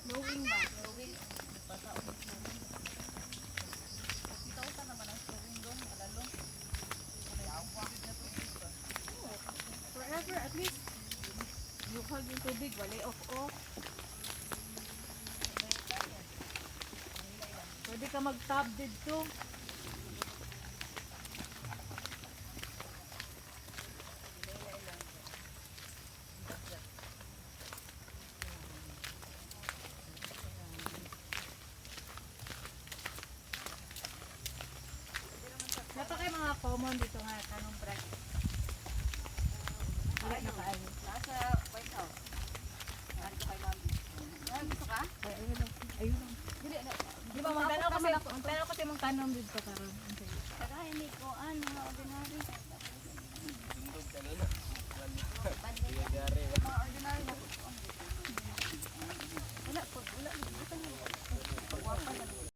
Flowing ba? Flowing. Kita naman ang flowing doon, alalong. Forever, at least. Yukhag yung tubig, wala off-off. Pwede ka mag-tub dito. Dapat kayo mga common dito nga, kanong break. Wala na kaayo. Nasa White House. Nari ko kay Mami. Gusto ka? Ayun lang. Ayun lang. Di ba, magtanaw kasi mong tanom dito karon. Saka hindi ko ano, ordinary. Bindog ka na.